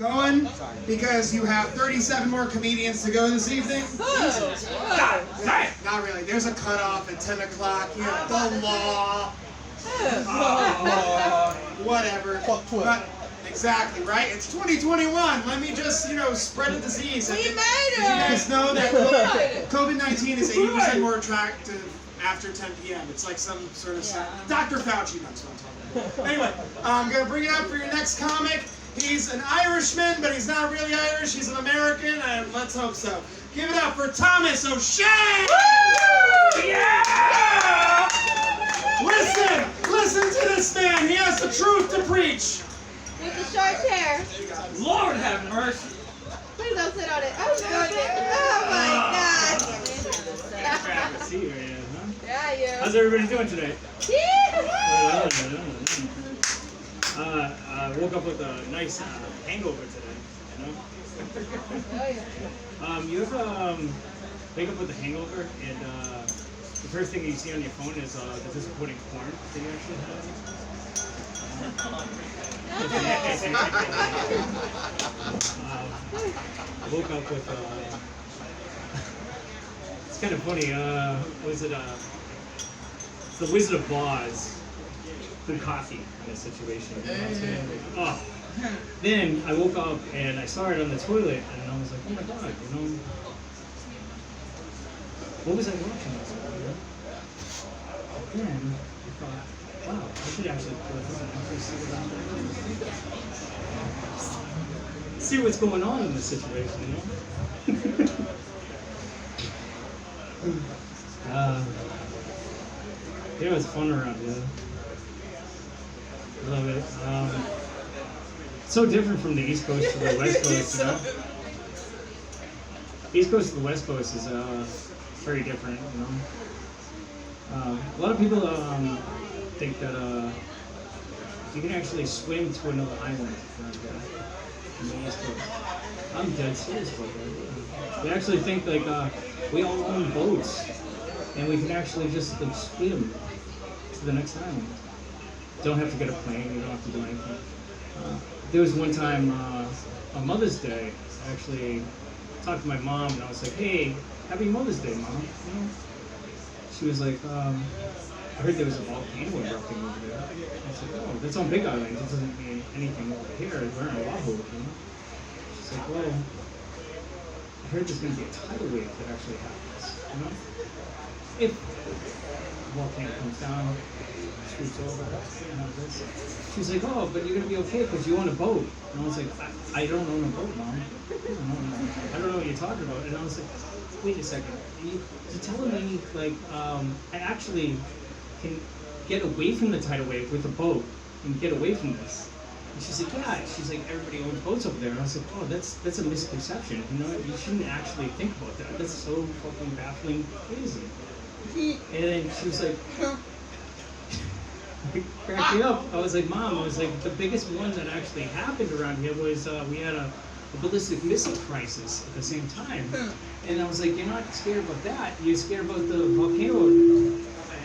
going because you have 37 more comedians to go this evening. Not really. There's a cutoff at 10 o'clock. You know, the law. Whatever. But, exactly, right? It's 2021. Let me just, spread the disease. We made it! Did you guys know that COVID-19 is 80% more attractive after 10 p.m.? It's like some sort of... Dr. Fauci knows what I'm talking about. Anyway, I'm going to bring it up for your next comic. He's an Irishman, but he's not really Irish. He's an American, and let's hope so. Give it up for Thomas O'Shea! Yeah! Listen to this man. He has the truth to preach. With the short hair. Lord have mercy. Please don't sit on it. Oh my God. See you, huh? Yeah, you. How's everybody doing today? I woke up with a nice hangover today. You ever wake up with a hangover and the first thing you see on your phone is the disappointing porn that you actually have? I woke up with it's kind of funny. Was it it's the Wizard of Oz through coffee in this situation? Oh. Then I woke up and I saw it on the toilet and I was like, oh my God, what was I watching last night? Then I thought, wow, I should actually put this on and see what's going on in this situation, it's fun around here. I love it. So different from the East Coast to the West Coast, East Coast to the West Coast is very different, A lot of people think that you can actually swim to another island around here in the East Coast. I'm dead serious about that. They actually think like we all own boats and we can actually just like swim to the next island. Don't have to get a plane, you don't have to do anything. There was one time on Mother's Day, I actually talked to my mom and I was like, hey, happy Mother's Day, Mom. She was like, I heard there was a volcano erupting over there. I said, oh, that's on Big Island. It doesn't mean anything over here. We're in Oahu, She's like, well, I heard there's going to be a tidal wave that actually happens, If the volcano comes down, shoots over, this. She's like, oh, but you're going to be okay because you own a boat. And I was like, I don't own a boat, Mom. I don't know what you're talking about. And I was like, wait a second. You're telling me, like, I actually can get away from the tidal wave with a boat and get away from this. And she's like, yeah. She's like, everybody owns boats over there. And I was like, oh, that's a misconception. You shouldn't actually think about that. That's so fucking baffling crazy. And then she was like, it cracked me up. I was like, Mom, the biggest one that actually happened around here was we had a ballistic missile crisis at the same time. And I was like, you're not scared about that. You're scared about the volcano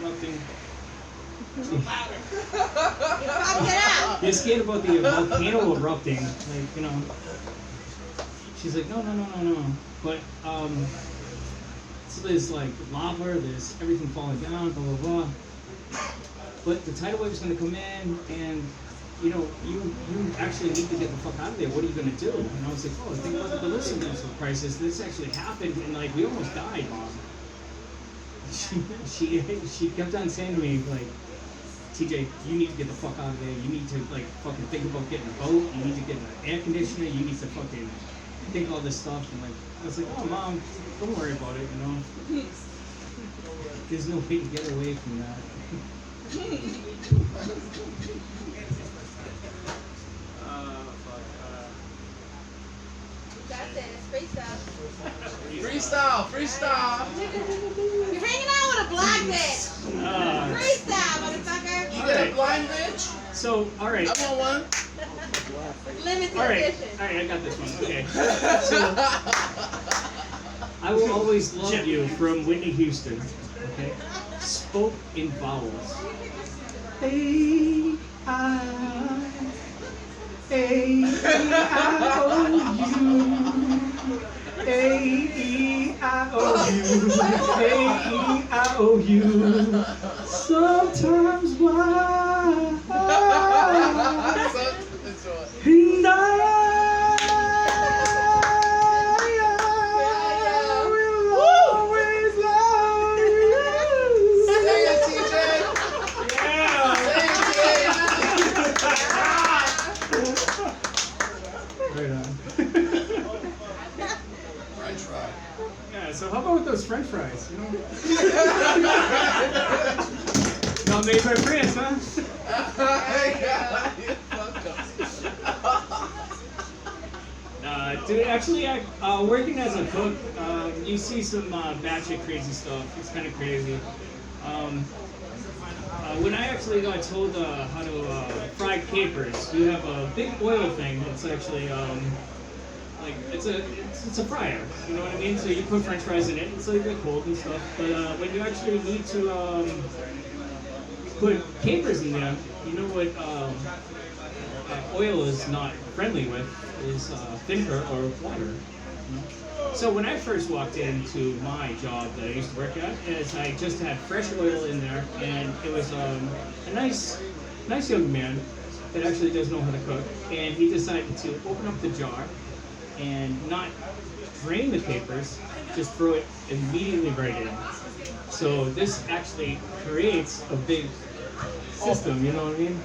erupting. You're scared about the volcano erupting. Like, She's like, no. But, so there's like lava, there's everything falling down, blah, blah, blah. But the tidal wave is going to come in and you actually need to get the fuck out of there. What are you going to do? And I was like, oh, think about the ballistic missile crisis. This actually happened, and like we almost died, Mom. She kept on saying to me like, TJ, you need to get the fuck out of there. You need to like fucking think about getting a boat. You need to get an air conditioner. You need to fucking think all this stuff. And like I was like, oh, Mom, don't worry about it. There's no way to get away from that. That's it. It's freestyle. Freestyle. You're hanging out with a black bitch. Freestyle, motherfucker. You get a blind bitch? So, all right. I want one. Limited All right, edition. I got this one. Okay. So, I will always love you from Whitney Houston. Okay. Spoke in vowels. Hey, I, Hey, I owe you. Sometimes why? And I will always love you. Sing it, TJ. Yeah. Right on. I tried. Yeah, so how about with those French fries? You know? Not made by France, huh? Dude, actually, working as a cook, you see some batshit crazy stuff. It's kind of crazy. When I actually got told how to fry capers, you have a big oil thing. It's actually like it's a fryer. You know what I mean? So you put French fries in it. It's like they're cold and stuff. But when you actually need to put capers in there, you know what oil is not friendly with is vinegar or water. You know? So when I first walked into my job that I used to work at, is I just had fresh oil in there, and it was a nice young man that actually does know how to cook, and he decided to open up the jar and not drain the capers, just throw it immediately right in. So this actually creates a big system, you know what I mean?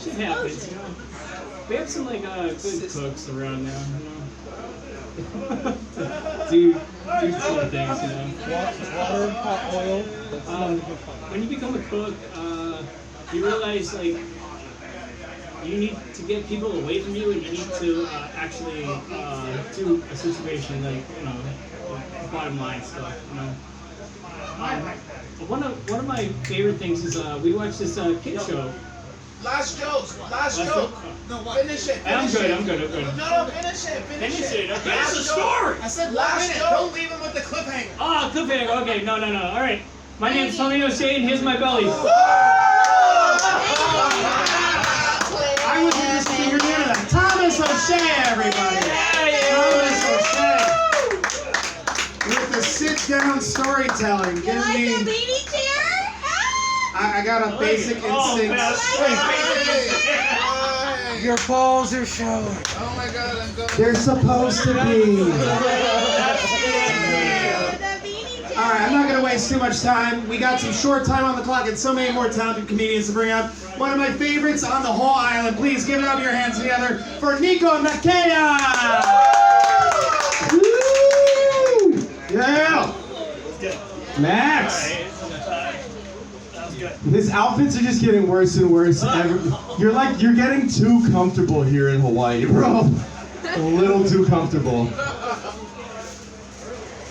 Shit happens, you know. We have some like good cooks around now, you know. do some things, you know. Water, hot oil. When you become a cook, you realize like you need to get people away from you, and you need to actually do a situation like, you know, bottom line stuff, you know. One of my favorite things is we watch this kid show. Last joke. No, what? Finish it. I'm good. No, finish it. Finish it. Okay. Last It's a joke. story. I said Last last minute. joke. Don't leave him with the cliffhanger. Ah, cliffhanger. Okay, no. All right. My name's Tony O'Shea, and here's my belly. I was just figuring into that. Thomas O'Shea, everybody. Thomas O'Shea. With the sit-down storytelling. You Give like me. the beanie chair? I got a basic instinct. Your balls are showing. Oh my God, I'm going. They're supposed to be. All right, I'm not going to waste too much time. We got some short time on the clock and so many more talented comedians to bring up. One of my favorites on the whole island. Please give it up your hands together for Niko and Makaya. Woo! Yeah. Max. His outfits are just getting worse and worse. You're getting too comfortable here in Hawaii, bro. A little too comfortable.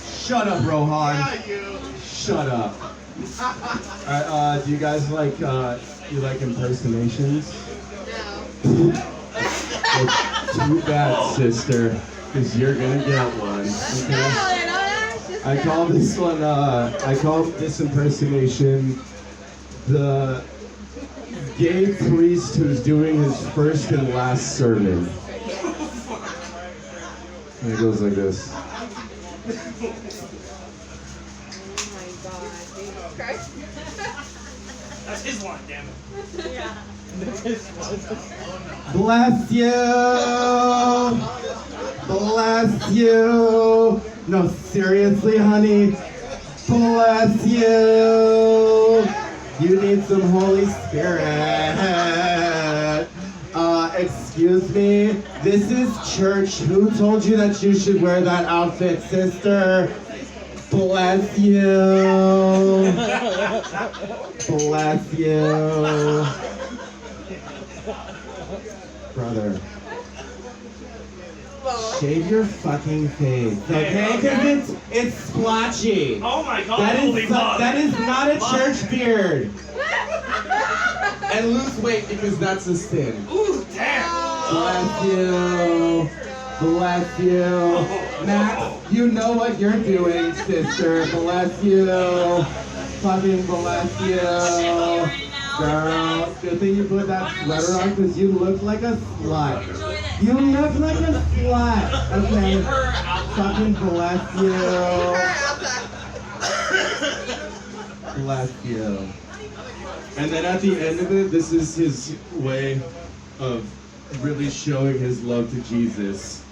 Shut up, Rohan. Shut up. Alright, do you guys like impersonations? No. Well, too bad, sister, because you're gonna get one. Okay? I call this impersonation the gay priest who's doing his first and last sermon. And it goes like this. Oh my God, Jesus Christ. That's his one, damn it. Yeah. Bless you! Bless you! No, seriously, honey. Bless you! You need some Holy Spirit. Excuse me? This is church. Who told you that you should wear that outfit, sister? Bless you. Bless you. Brother. Shave your fucking face, okay? Because it's splotchy. Oh my God! That is not a church beard. And lose weight because that's a sin. Ooh, damn! Bless you. Bless you. Max, you know what you're doing, sister. Bless you. Fucking bless you. Girl, good thing you put that sweater on because you look like a slut. You look like a slut. Okay. Fucking bless you. Bless you. And then at the end of it, this is his way of really showing his love to Jesus.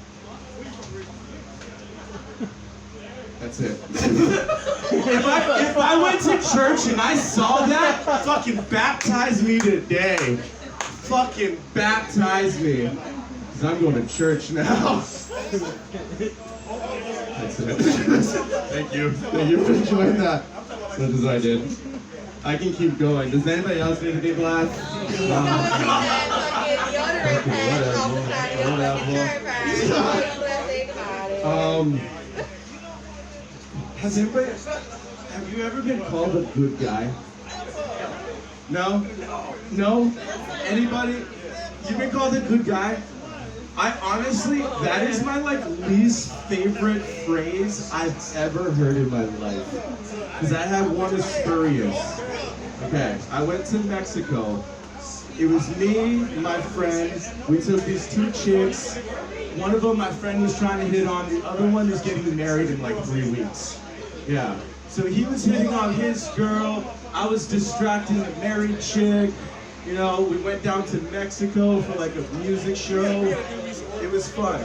That's it. if I went to church and I saw that, fucking baptize me today. Fucking baptize me. Because I'm going to church now. That's it. Thank you. Thank you for enjoying that. As much as I did. I can keep going. Does anybody else need to be blessed? Have you ever been called a good guy? No? No? Anybody? You've been called a good guy? I honestly, that is my least favorite phrase I've ever heard in my life. Because I have one experience. Okay, I went to Mexico. It was me, my friend. We took these two chicks. One of them my friend was trying to hit on. The other one is getting married in 3 weeks. Yeah. So he was hitting on his girl. I was distracting the married chick. You know, we went down to Mexico for a music show. It was fun.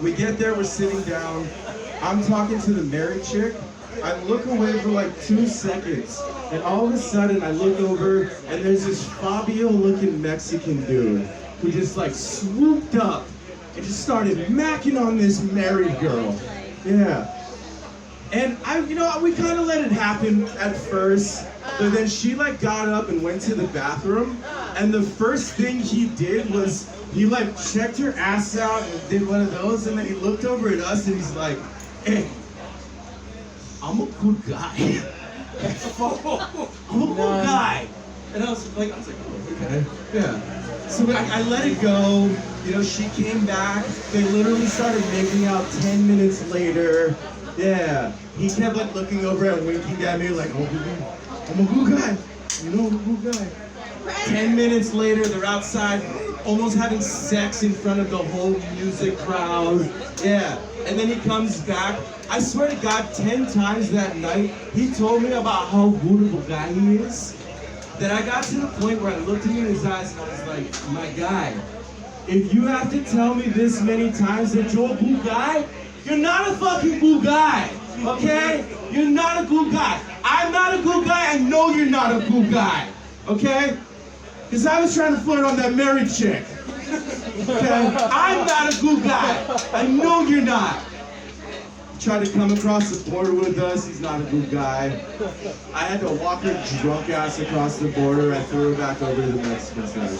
We get there, we're sitting down. I'm talking to the married chick. I look away for 2 seconds. And all of a sudden I look over and there's this Fabio looking Mexican dude who just swooped up and just started macking on this married girl. Yeah. And we kind of let it happen at first, but then she got up and went to the bathroom, and the first thing he did was he checked her ass out and did one of those, and then he looked over at us and he's like, "Hey, I'm a good guy." I'm a good guy. And I was like, oh, okay. Yeah. So I let it go. She came back. They literally started making out 10 minutes later. Yeah. He kept looking over and winking at me I'm a good guy. I'm a good guy. 10 minutes later, they're outside, almost having sex in front of the whole music crowd. Yeah. And then he comes back. I swear to God, 10 times that night, he told me about how good of a guy he is. That I got to the point where I looked at him in his eyes and I was like, my guy, if you have to tell me this many times that you're a good guy, you're not a fucking good guy, okay? You're not a good guy. I'm not a good guy. I know you're not a good guy, okay? Because I was trying to flirt on that married chick. Okay? I'm not a good guy. I know you're not. Tried to come across the border with us. He's not a good guy. I had to walk her drunk ass across the border. I threw her back over to the Mexican side.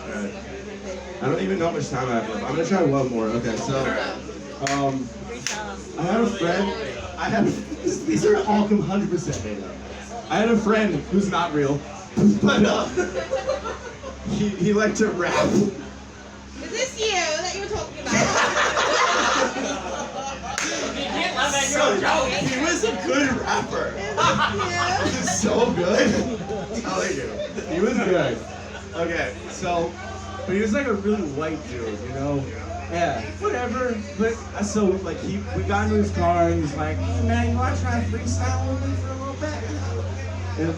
Alright. I don't even know how much time I have left. I'm gonna try one more. Okay, so I had a friend. These are all 100% made up. I had a friend who's not real, but he liked to rap. Is this you that you were talking about? He was a good rapper. He was so good. I'm telling you. He was good. Okay, so, but he was a really white dude, Yeah, whatever. But so we got into his car and he's like, "Hey man, you wanna try to freestyle with me for a little bit?" And,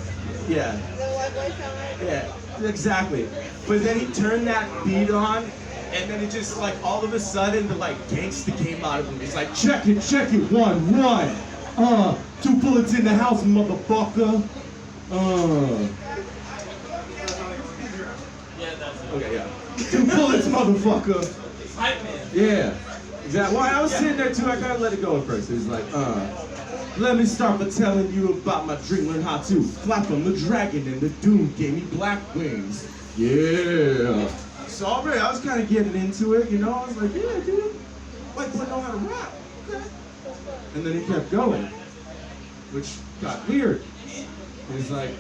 yeah. The white boy summer? Yeah, exactly. But then he turned that beat on, and then it just all of a sudden the gangsta came out of him. He's like, check it, 1, 2 bullets in the house, motherfucker. Okay, yeah. 2 bullets, motherfucker. Yeah. Exactly. Well, I was sitting there too. I kind of let it go at first. It was like, let me start by telling you about my dream. Learn how to fly from the dragon, and the doom gave me black wings. Yeah. So already I was kind of getting into it, I was like, yeah, dude. White boy know how to rap. Okay. And then he kept going, which got weird. He's like,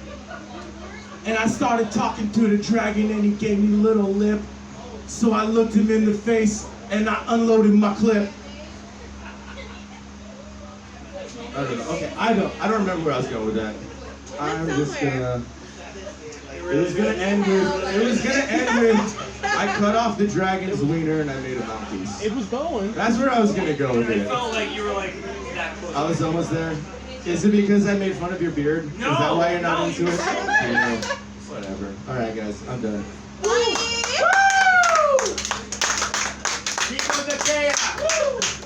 and I started talking to the dragon, and he gave me a little lip. So I looked him in the face, and I unloaded my clip. I don't know. Okay, I don't remember where I was going with that. I'm just gonna. It was gonna end with I cut off the dragon's wiener and I made a mouthpiece. It was going. That's where I was gonna go with I it. felt like you were like that close. I was almost there. Is it because I made fun of your beard? No, Is that why you're not no, into you it? said- No. Whatever. Alright guys, I'm done. Niko the Kea,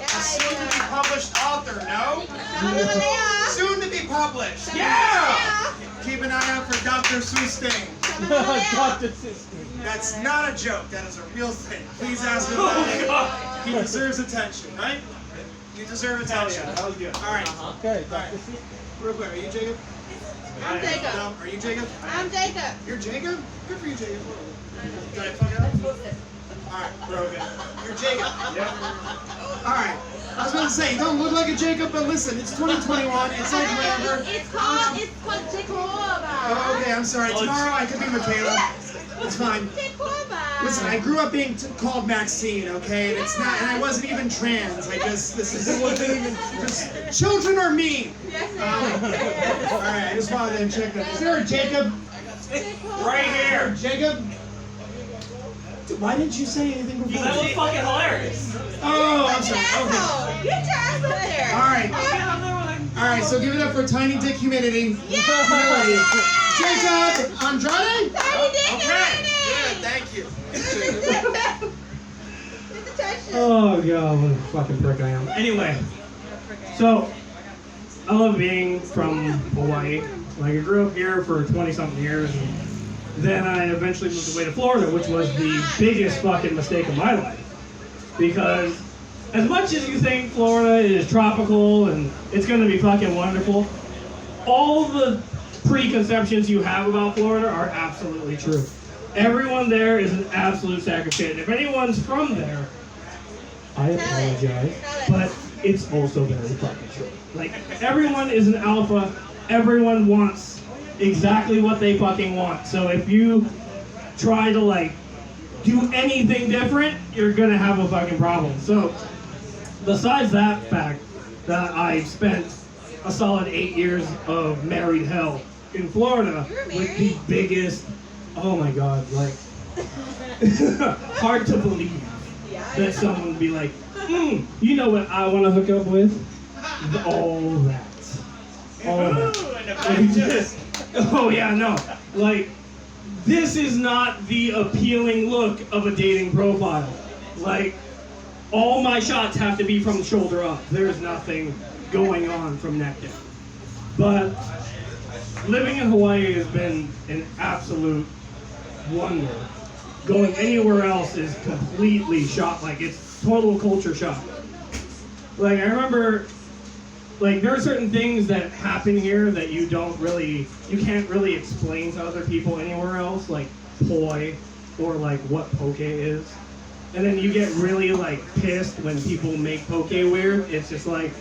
a soon-to-be published author, no? Soon to be published. Yeah! Keep an eye out for Dr. Sustain. Dr. Sister. That's not a joke. That is a real thing. Please ask him that. He deserves attention, right? You deserve attention. That was good. All right. Okay, All right. Dr. Sister. Real quick, are you Jacob? I'm Jacob. No, are you Jacob? I'm Jacob. You're Jacob? Good for you, Jacob. Did I fuck it up? All right, we're okay. You're Jacob. Yep. All right. I was about to say, you don't look like a Jacob, but listen, it's 2021. It's like whatever. It's called Jacob. Oh, okay, I'm sorry. Tomorrow I could be Michaela. It's fine. Listen, I grew up being called Maxine, okay? And it's not, and I wasn't even trans. This is, children are mean. All right, I just wanted to check that. Is there a Jacob? Right here, Jacob. Why didn't you say anything before? That was fucking hilarious. Oh, I'm sorry. Okay. Get your ass up there. All right. All right, so give it up for Tiny Dick Humidity. Yeah. Jacob Andrade? Tiny Dick Okay. Humidity. Good, thank you. Oh god, what a fucking prick I am. Anyway, so I love being from Hawaii. Like I grew up here for 20-something years, and then I eventually moved away to Florida, which was the biggest fucking mistake of my life. Because as much as you think Florida is tropical and it's gonna be fucking wonderful, all the preconceptions you have about Florida are absolutely true. Everyone there is an absolute sack of shit. If anyone's from there, I apologize, but it's also very fucking true. Like, everyone is an alpha. Everyone wants exactly what they fucking want. So if you try to, like, do anything different, you're gonna have a fucking problem. So, besides that fact that I spent a solid 8 years of married hell in Florida with the biggest, oh my god, like, hard to believe that someone would be like, you know what I want to hook up with? All that. All that. Oh yeah, no. Like, this is not the appealing look of a dating profile. Like, all my shots have to be from shoulder up. There's nothing going on from neck down. But living in Hawaii has been an absolute wonder. Going anywhere else is completely shock. Like, it's total culture shock. Like, I remember, like, there are certain things that happen here that you can't really explain to other people anywhere else, like poi, or like what poke is. And then you get really, like, pissed when people make poke weird. It's just like,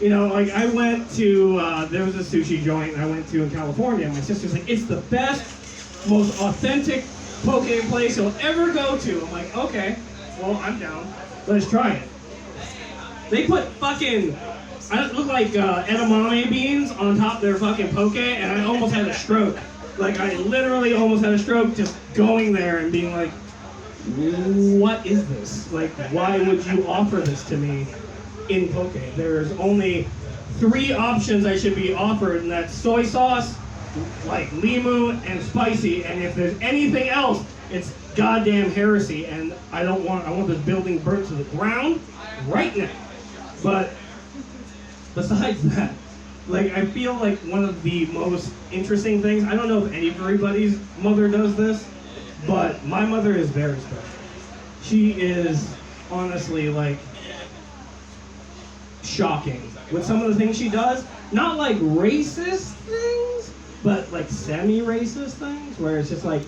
you know, like, I went to, there was a sushi joint I went to in California, and my sister's like, it's the best, most authentic poke place you'll ever go to. I'm like, okay, well, I'm down. Let's try it. They put fucking, I look like edamame beans on top of their fucking poke, and I almost had a stroke. Like, I literally almost had a stroke just going there and being like, what is this? Like, why would you offer this to me in poke? There's only 3 options I should be offered, and that's soy sauce, like limu, and spicy. And if there's anything else, it's goddamn heresy. And I want this building burnt to the ground right now. But besides that, like, I feel like one of the most interesting things, I don't know if everybody's mother does this, but my mother is very special. She is honestly, like, shocking with some of the things she does. Not like racist things, but like semi-racist things, where it's just like,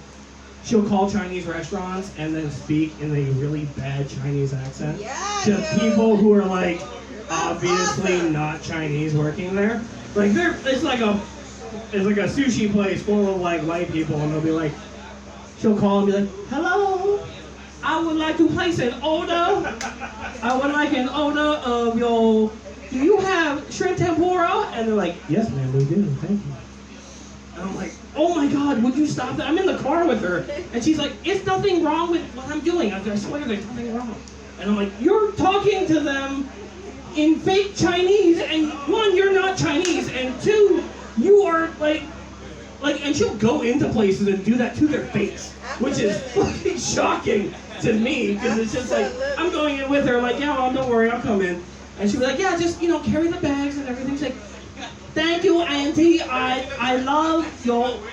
she'll call Chinese restaurants and then speak in a really bad Chinese accent to people who are like obviously not Chinese working there. Like, it's like a sushi place full of like white people, and they'll be like, she'll call and be like, hello, I would like to place an order. I would like an order of your, do you have shrimp tempura? And they're like, yes ma'am, we do, thank you. And I'm like, oh my God, would you stop that? I'm in the car with her. And she's like, it's nothing wrong with what I'm doing. I swear there's nothing wrong. And I'm like, you're talking to them in fake Chinese, and one, you're not Chinese, and two, you are like, and she'll go into places and do that to their face, which is fucking shocking to me, because it's just like, I'm going in with her, I'm like, yeah, well, don't worry, I'll come in. And she'll be like, yeah, just, carry the bags and everything. She's like, thank you, Auntie, I love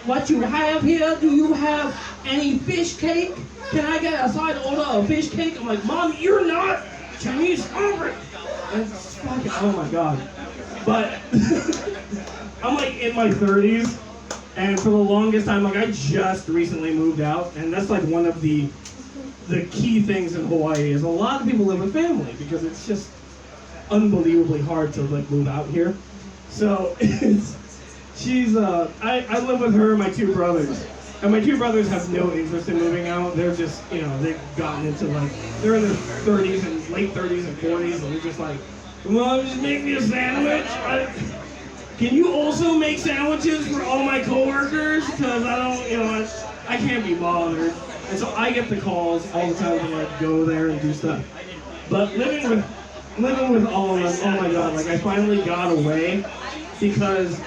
what you have here. Do you have any fish cake? Can I get a side order of fish cake? I'm like, Mom, you're not Chinese hungry. And it's fucking, oh my God. But I'm like in my 30s, and for the longest time, like I just recently moved out, and that's like one of the key things in Hawaii is a lot of people live with family because it's just unbelievably hard to like move out here. So I live with her and my two brothers. And my two brothers have no interest in moving out. They're just, they've gotten into like, they're in their 30s and late 30s and 40s, and they're just like, Mom, just make me a sandwich. Can you also make sandwiches for all my coworkers? Because I don't, I can't be bothered. And so I get the calls all the time to like go there and do stuff. But living with all of them, oh my God, like I finally got away because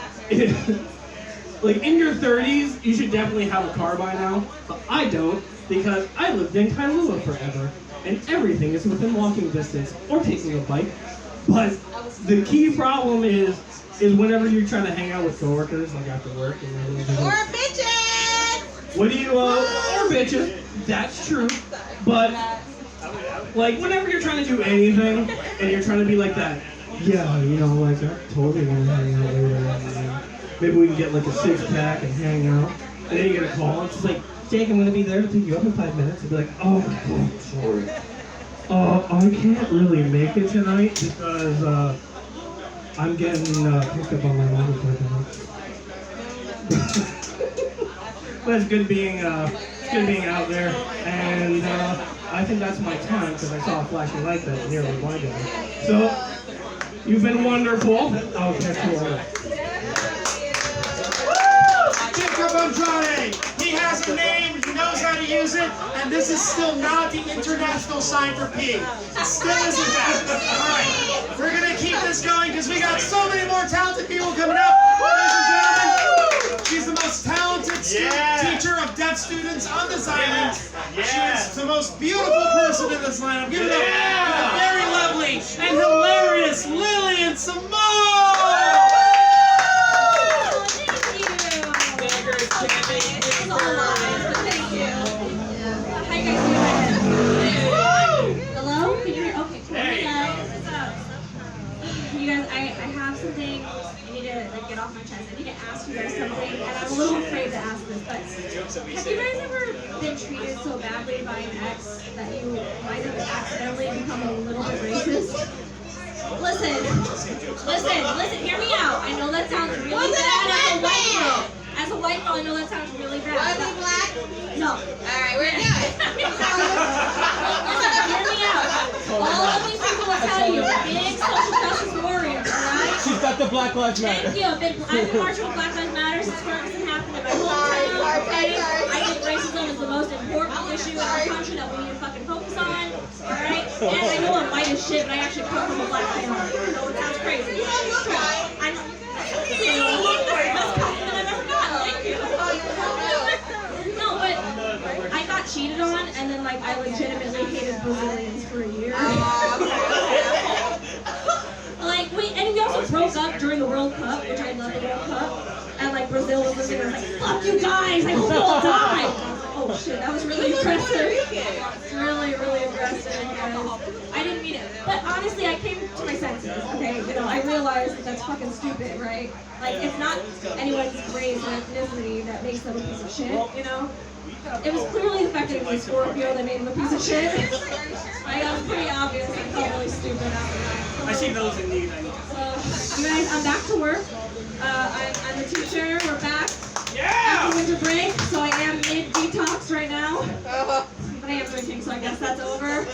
like in your 30s, you should definitely have a car by now, but I don't because I lived in Kailua forever and everything is within walking distance or taking a bike. But the key problem is whenever you're trying to hang out with coworkers, like after work. Or bitches! What do you, or bitches, that's true, but like whenever you're trying to do anything and you're trying to be like that, yeah, like I totally want to hang out later. Maybe we can get like a 6-pack and hang out. And then you get a call, and it's like, Jake, I'm going to be there to pick you up in 5 minutes. And be like, oh my God, sorry. I can't really make it tonight because I'm getting picked up on my motorcycle. But it's good being out there, and I think that's my time because I saw a flashing light that nearly blinded me. So, you've been wonderful. I'll catch you later. Jacob Andrade. He has a name, he knows how to use it, and this is still not the international sign for P. It still isn't that. Alright, we're going to keep this going because we got so many more talented people coming up. Ladies and gentlemen, she's the most talented teacher of deaf students on this island. She's the most beautiful person in this lineup. Give it up for the very lovely and hilarious Lili and Simone! Hello? Can you hear? Okay, cool. Hey guys. What's up? You guys, I have something I need to like get off my chest. I need to ask you guys something, and I'm a little afraid to ask this, but have you guys ever been treated so badly by an ex that you might have accidentally become a little bit racist? Listen, hear me out. I know that sounds really bad as a white girl. I know that sounds really bad. Was he black? No. Alright, we're good. Listen, hear me out. All of these people will tell you, big social justice warriors, alright? She's got the Black Lives Matter. Thank you. I've been marching with Black Lives Matter since Ferguson happened in my hometown. Okay? I think racism is the most important issue in our country that we need to fucking focus on. Alright? And I know I'm white as shit, but I actually come from a black family. So it sounds crazy. You don't look like the best compliment I've ever gotten. Thank you. No, but I got cheated on, and then like I legitimately hated Brazilians for a year. Like we also broke up during the World Cup, which I love the World Cup, and like Brazil was listening. I was like, "Fuck you guys! I hope you all die." Oh shit, that was really aggressive. Really aggressive, guys. I didn't mean it, but honestly, I came to my senses. Okay, I realized that that's fucking stupid, right? Like it's not anyone's race or ethnicity that makes them a piece of shit, It was clearly affecting the Scorpio that made him a piece of shit. Like, that was pretty obvious. I felt really stupid after that. I see those in need. So, you guys, I'm back to work. I'm a teacher. We're back. Yeah! After winter break, so I am mid-detox right now. But I am drinking, so I guess that's over.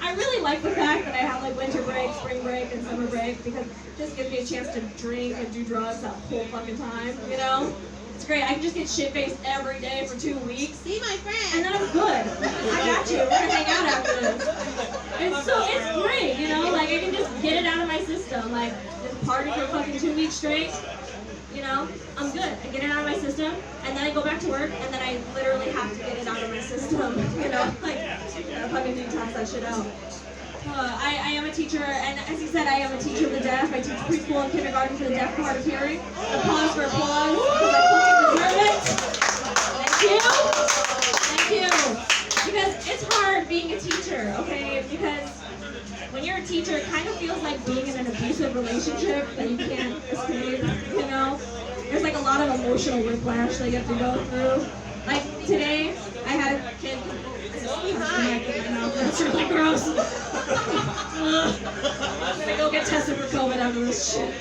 I really like the fact that I have like winter break, spring break, and summer break because it just gives me a chance to drink and do drugs that whole fucking time, It's great. I can just get shit-faced every day for 2 weeks. See my And friend. then I'm good. I got you. We're gonna hang out after this. It's great, you know? Like, I can just get it out of my system. Like, just party for fucking 2 weeks straight. You know? I'm good. I get it out of my system, and then I go back to work, and then I literally have to get it out of my system. You know? Like, I fucking detox that shit out. I am a teacher, and as you said, I am a teacher of the deaf. I teach preschool and kindergarten for the deaf and hard of hearing. Applause for applause, because I fucking deserve it. Thank you. Because it's hard being a teacher, okay? Because when you're a teacher, it kind of feels like being in an abusive relationship that you can't escape, you know? There's like a lot of emotional whiplash that you have to go through. Like today, I had a kid. That's really gross. I'm gonna go get tested for COVID after this shit.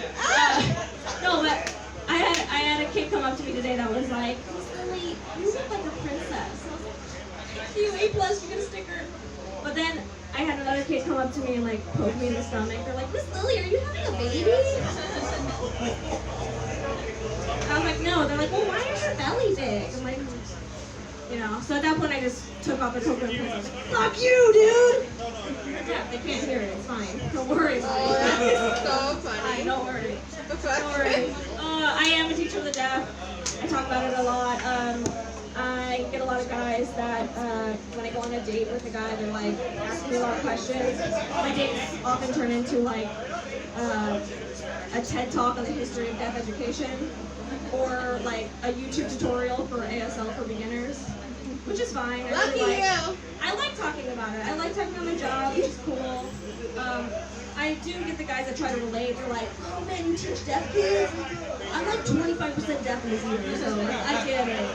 No, but I had a kid come up to me today that was like, Miss Lili, you look like a princess. I was like, thank you, A+, you get a sticker. But then I had another kid come up to me and like poke me in the stomach. They're like, Miss Lili, are you having a baby? I was like, no. They're like, well, why is your belly big? I'm like, you know. So at that point, I just took off the token and I was like, fuck you, dude. Yeah, they can't hear it. It's fine. Don't worry about it. That's so funny. Don't worry. Don't worry. I am a teacher of the deaf. I talk about it a lot. I get a lot of guys that when I go on a date with a guy, they're like asking me a lot of questions. My dates often turn into like a TED talk on the history of deaf education, or like a YouTube tutorial for ASL for beginners, which is fine. Lucky you. I like talking about it. I like talking about my job, which is cool. I do get the guys that try to relate. They're like, oh man, you teach deaf kids? I'm like 25% deaf in this year, so I get it.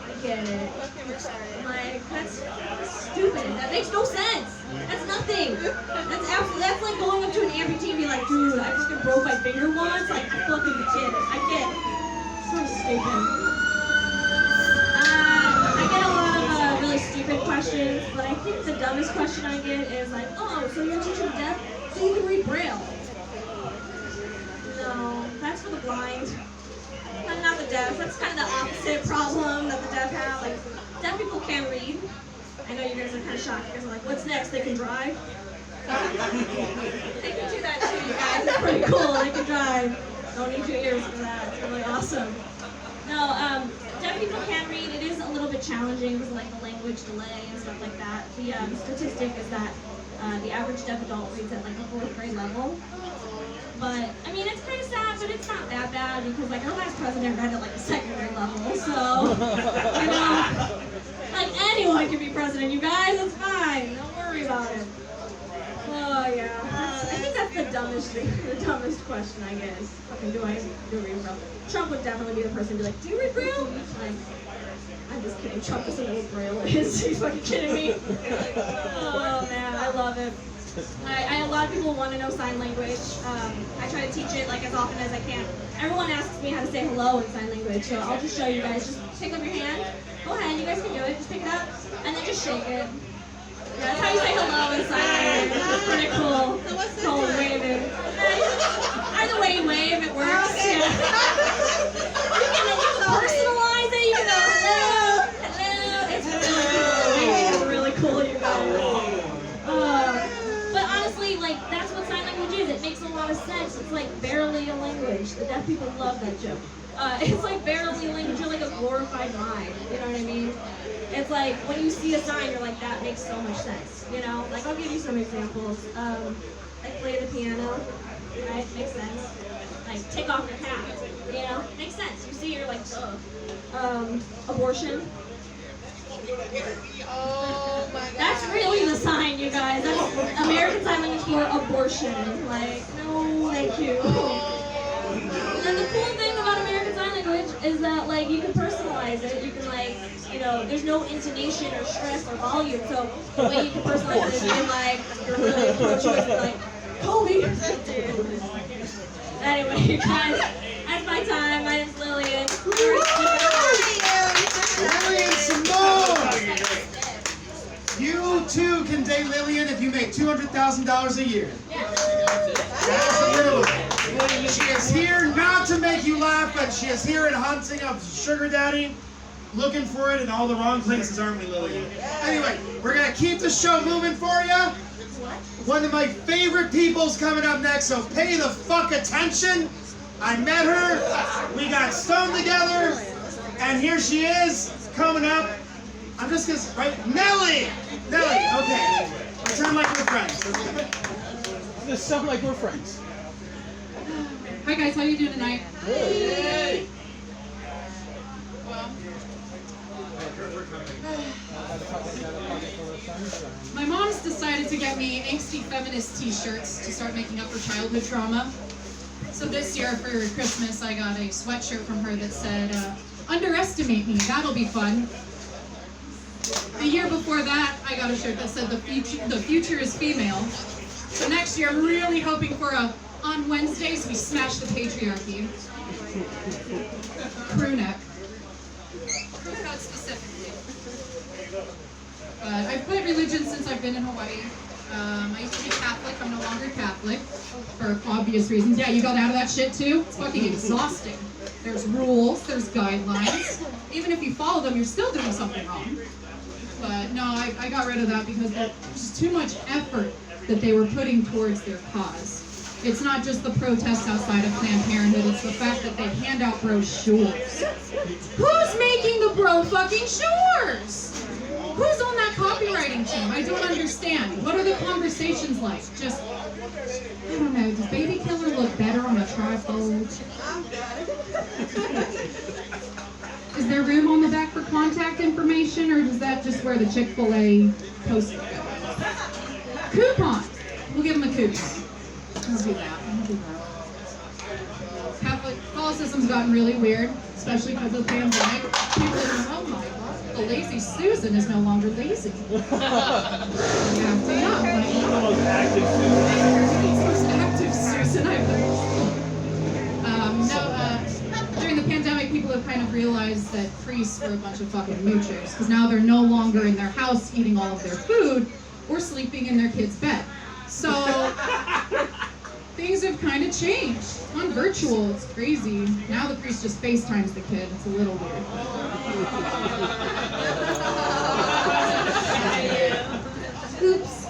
I get it. Like, that's stupid. That makes no sense. That's nothing. That's like going up to an amputee and be like, dude, I fucking broke my finger once. Like, I fucking get it. I get it. So stupid. I get a lot of really stupid questions, but I think the dumbest question I get is like, oh, so you're teaching deaf, so you can read Braille. No, that's for the blind. I'm not the deaf. That's kind of the opposite problem that the deaf have. Like, deaf people can read. I know you guys are kind of shocked. You guys are like, what's next? They can drive? They can do that too, you guys. It's pretty cool. They can drive. Don't need your ears for that. It's really awesome. No, deaf people can read. It is a little bit challenging with like the language delay and stuff like that. The statistic is that the average deaf adult reads at like a 4th grade level. But, I mean, it's kind of sad, but it's not that bad because, like, our last president read at, like, a 2nd grade level, so, you know, like, anyone can be president, you guys, it's fine, don't worry about it. Oh, yeah, I think that's the dumbest question, I guess. Fucking do I read Braille? Trump would definitely be the person to be like, do you read Braille? Like, I'm just kidding, Trump doesn't know what Braille is, he's fucking kidding me. Oh, man, I love it. A lot of people want to know sign language. I try to teach it like as often as I can. Everyone asks me how to say hello in sign language, so I'll just show you guys. Just pick up your hand. Go ahead, you guys can do it. Just pick it up, and then just shake it. Yeah, that's how you say hello in sign language. It's pretty cool. So what's It's called this? waving. Either way you wave, it works. Okay. Yeah. You can personalize it. You can go hello, hello. It's really cool, you guys. But honestly, like, that's what sign language is. It makes a lot of sense. It's like barely a language. The deaf people love that joke. It's like barely a language. You're like a glorified mime. You know what I mean? It's like when you see a sign, you're like, that makes so much sense. You know? Like, I'll give you some examples. Like, play the piano. Right? Makes sense. Like, take off your hat. You know? Makes sense. You see, you're like, ugh. Abortion. Oh my god. That's really the sign, you guys. That's American Sign Language for abortion. Like, no, thank you. And the cool thing about American Sign Language is that, like, you can personalize it. You can, like, you know, there's no intonation or stress or volume. So the way you can personalize it is in, like, you're really pro-choice, like, Kobe. Anyway, you guys, that's my time. My name's Lillian. Lillian Simone! You too can date Lillian if you make $200,000 a year. Yeah. That's the minimum. She is here not to make you laugh, but she is here in hunting of sugar daddy. Looking for it in all the wrong places, aren't we, Lily? Anyway, we're going to keep the show moving for you. One of my favorite people's coming up next, so pay the fuck attention. I met her, we got stoned together, and here she is, coming up. I'm just gonna, right? Nelly! Nelly, okay. Pretend like we're friends. Okay. This sound like we're friends. Hi guys, how you doing tonight? Hey. Well, my mom's decided to get me angsty feminist t-shirts to start making up for childhood trauma. So this year for Christmas, I got a sweatshirt from her that said, underestimate me, that'll be fun. The year before that, I got a shirt that said, the future is female. So next year, I'm really hoping for a, on Wednesdays, we smash the patriarchy. Crew neck. Crew cut specifically. But I've played religion since I've been in Hawaii. I used to be Catholic, I'm no longer Catholic, for obvious reasons. Yeah, you got out of that shit too? It's fucking exhausting. There's rules, there's guidelines. Even if you follow them, you're still doing something wrong. But no, I got rid of that because there's just too much effort that they were putting towards their cause. It's not just the protests outside of Planned Parenthood, it's the fact that they hand out brochures. Who's making the bro fucking shores? Who's on that copywriting team? I don't understand. What are the conversations like? Just, I don't know, does Baby Killer look better on a trifold? Is there room on the back for contact information, or is that just where the Chick-fil-A poster goes? Coupons! We'll give them a coupon. We'll do that. Catholicism's gotten really weird, especially because of the pandemic. People are going, oh my God, the lazy Susan is no longer lazy. You have to know. The most active Susan. Most active Susan I've heard. During the pandemic, people have kind of realized that priests were a bunch of fucking moochers, because now they're no longer in their house eating all of their food or sleeping in their kid's bed. So things have kind of changed. It's gone virtual, it's crazy. Now the priest just FaceTimes the kid. It's a little weird. Oops.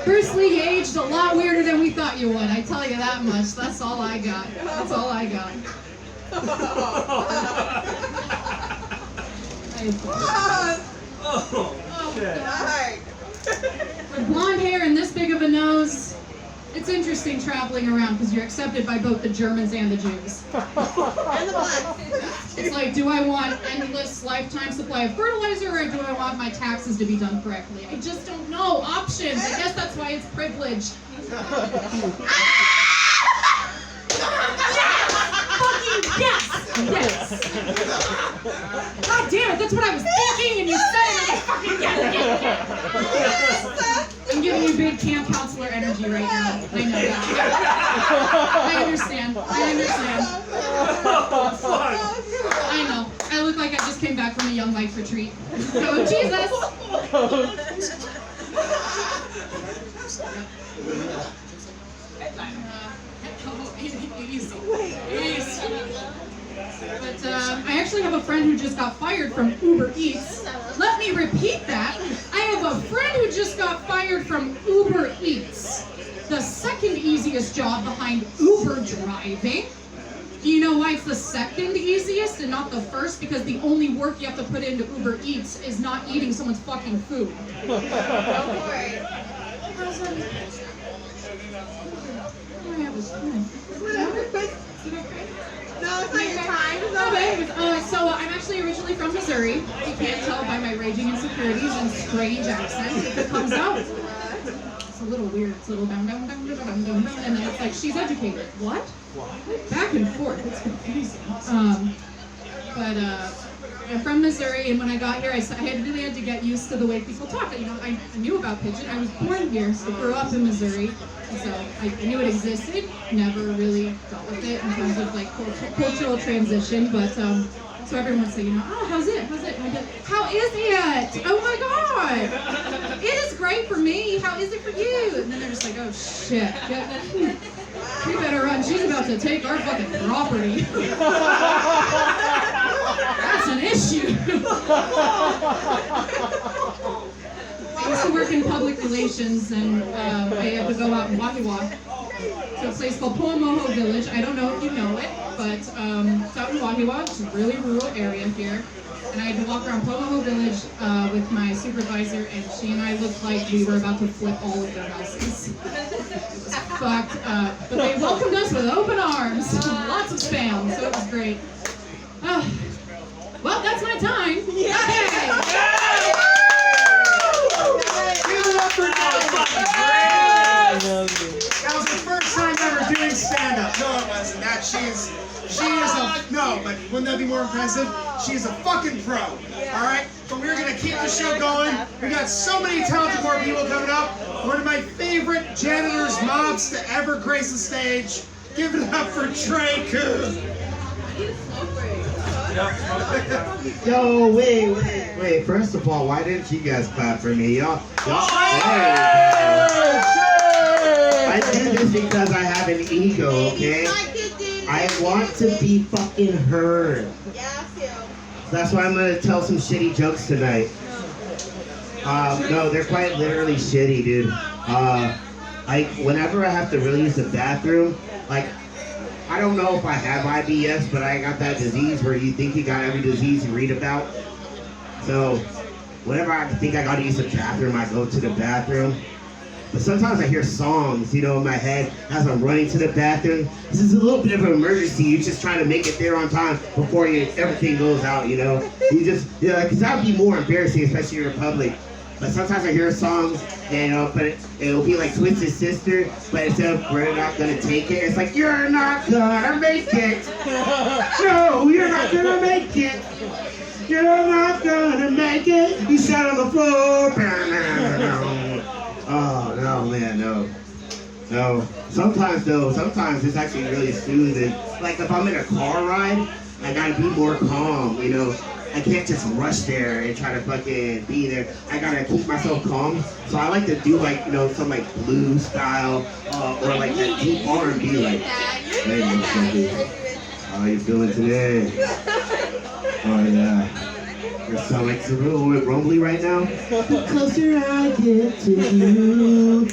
Bruce Lee aged a lot weirder than we thought you would. I tell you that much. That's all I got. That's all I got. Oh, shit. With blonde hair and this big of a nose, it's interesting traveling around because you're accepted by both the Germans and the Jews. And the black. It's like, do I want endless lifetime supply of fertilizer, or do I want my taxes to be done correctly? I just don't know. Options. I guess that's why it's privilege. Fucking yes! Yes! God damn it, that's what I was thinking, and you said it, and I fucking yes! I'm giving you big camp counselor energy right now. I know that. I understand. Oh, fuck. I know. I look like I just came back from a Young Life retreat. Oh, Jesus! Easy. But I actually have a friend who just got fired from Uber Eats. Let me repeat that. I have a friend who just got fired from Uber Eats. The second easiest job behind Uber driving. Do you know why it's the second easiest and not the first? Because the only work you have to put into Uber Eats is not eating someone's fucking food. Go for it. No, it's not your time. So I'm actually originally from Missouri. You can't tell by my raging insecurities and strange accent if it comes out. It's a little weird. It's a little down, down, down, down, down, down, down, and then it's like, she's educated. What? Back and forth. It's confusing. I'm from Missouri, and when I got here, I really had to get used to the way people talk. You know, I knew about pigeon. I was born here, so grew up in Missouri, and so I knew it existed. Never really dealt with it in terms of like cultural transition, but so everyone would say, you know, oh, how's it? And I'd be like, how is it? Oh my God, it is great for me. How is it for you? And then they're just like, oh shit. We better run. She's about to take our fucking property. That's an issue. I used to work in public relations, and I had to go out and walk to a place called Pomoho Village. I don't know if you know it, but it's out in Wahiwa. It's a really rural area here. And I had to walk around Pomoho Village with my supervisor, and she and I looked like we were about to flip all of their houses. It was fucked up. But they welcomed us with open arms. Lots of spam, so it was great. Well, that's my time. Yay! Give it up for Nelly. That was the first time ever doing stand-up. No, it wasn't. No, but wouldn't that be more impressive? She's a fucking pro. All right? But we're going to keep the show going. We got so many talented more people coming up. One of my favorite janitors, mops to ever grace the stage. Give it up for Trey Koo. Yo, wait. First of all, why didn't you guys clap for me? Y'all. I do this because I have an ego, okay? I want to be fucking heard. That's why I'm gonna tell some shitty jokes tonight. No, they're quite literally shitty, dude. Whenever I have to really use the bathroom, like, I don't know if I have IBS, but I got that disease where you think you got every disease you read about. So, whenever I think I gotta use the bathroom, I go to the bathroom. But sometimes I hear songs, in my head as I'm running to the bathroom. This is a little bit of an emergency. You're just trying to make it there on time before everything goes out, You just, because that would be more embarrassing, especially in public. But sometimes I hear songs, but it'll be like Twisted Sister, but instead of we're not gonna take it, it's like, you're not gonna make it. No, you're not gonna make it. You're not gonna make it. You sat on the floor. Oh, no, man, no. Sometimes it's actually really soothing. Like if I'm in a car ride, I gotta be more calm, I can't just rush there and try to fucking be there. I gotta keep myself calm. So I like to do some blues style, or like that deep R&B, like, hey, how you feeling today? Oh yeah. You sound like it's a little bit rumbly right now. The closer I get to you.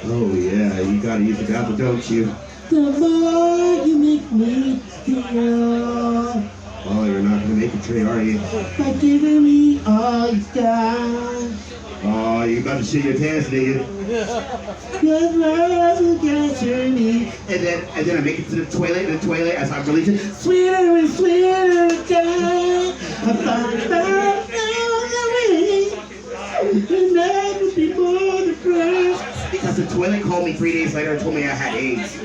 Oh yeah, you gotta use the bathroom, don't you? The more you make me feel. Oh, you're not gonna make it, Trey, are you? By giving me all you got. Oh, you about to shit your pants, nigga. Your love will capture me. And then I make it to the toilet, as I'm releasing. Sweeter and sweeter, God. I find out the way. And never before the crash. Because the toilet called me 3 days later and told me I had AIDS.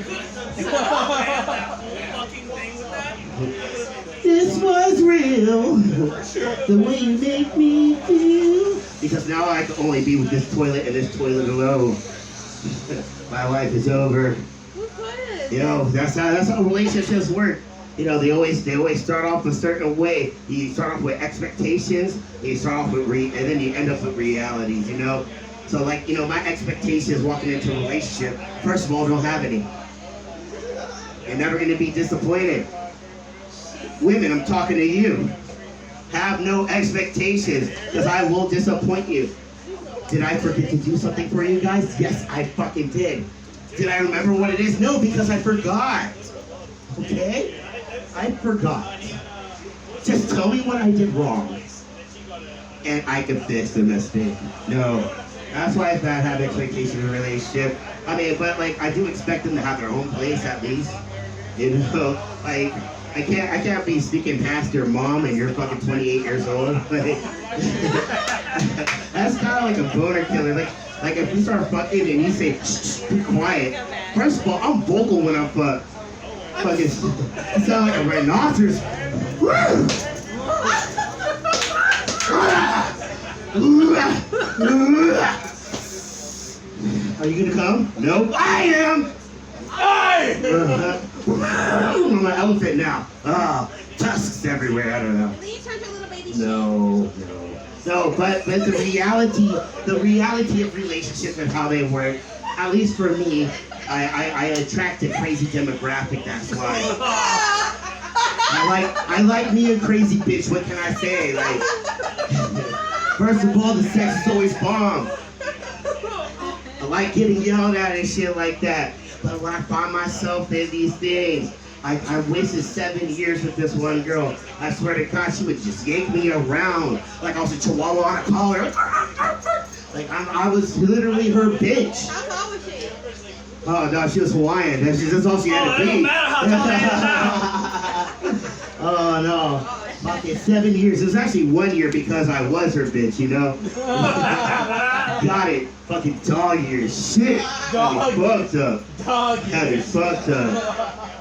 This was real, the way you make me feel. Because now I can only be with this toilet and this toilet alone. My life is over. That's how relationships work. They always start off a certain way. You start off with expectations, you start off with and then you end up with realities. So my expectations walking into a relationship, first of all, don't have any. You're never gonna be disappointed. Women, I'm talking to you. Have no expectations, because I will disappoint you. Did I forget to do something for you guys? Yes, I fucking did. Did I remember what it is? No, because I forgot. Okay? I forgot. Just tell me what I did wrong, and I can fix the mistake. No. That's why it's bad to have expectations in a relationship. But I do expect them to have their own place at least. I can't be sneaking past your mom and you're fucking 28 years old. That's kind of like a boner killer. Like if we start fucking and you say, shh, be quiet. First of all, I'm vocal when I'm fucking, you sound like a rhinoceros. Are you gonna come? No, I am. I'm an elephant now. Tusks everywhere. I don't know. No, but the reality of relationships and how they work, at least for me, I attract a crazy demographic, that's why. I like me a crazy bitch, what can I say? Like, first of all, the sex is always bomb. I like getting yelled at and shit like that. But when I find myself in these things, I wasted 7 years with this one girl. I swear to God, she would just yank me around like I was a chihuahua on a collar. Like I was literally her bitch. How tall was she? Oh no, she was Hawaiian. That's all she had to be. It don't matter how tall it is now. Oh no. Okay, 7 years. It was actually 1 year because I was her bitch, you know? Got it. Fucking dog years. Shit. Had me fucked up. Had me fucked up.